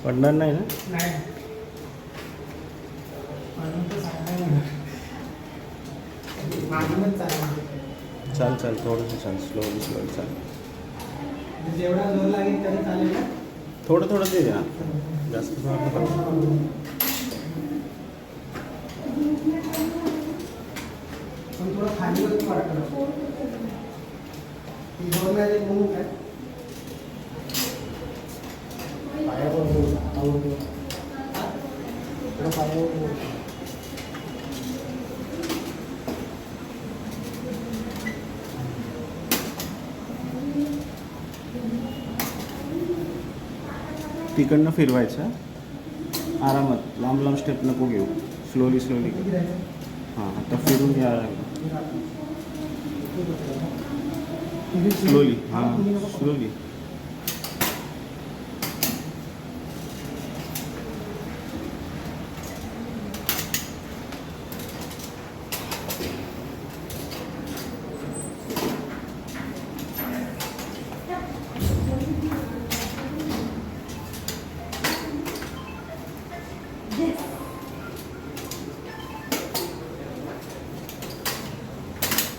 पडणार नाही ना? नाही म्हणून तर सांगायला ना. मागूनच चालणार. चाल चाल थोडंसं चाल स्लोली स्लोली चाल. जेवढा जोर लागेल तरी चालेल ना. थोडं थोडं दे ना जास्त जोर नको. पण थोडं खाली वरती वाटतं. जोर नाही देत म्हणून काय पायावर बोल, हातावर बोल. थोडं पायावर बोल. तिकडनं फिरवायचं आरामात. लांब लांब स्टेप नको घेऊ. स्लोली स्लोली किती राहायचं? हां आता फिरून घ्या किती स्लोली. हां स्लोली. Yes.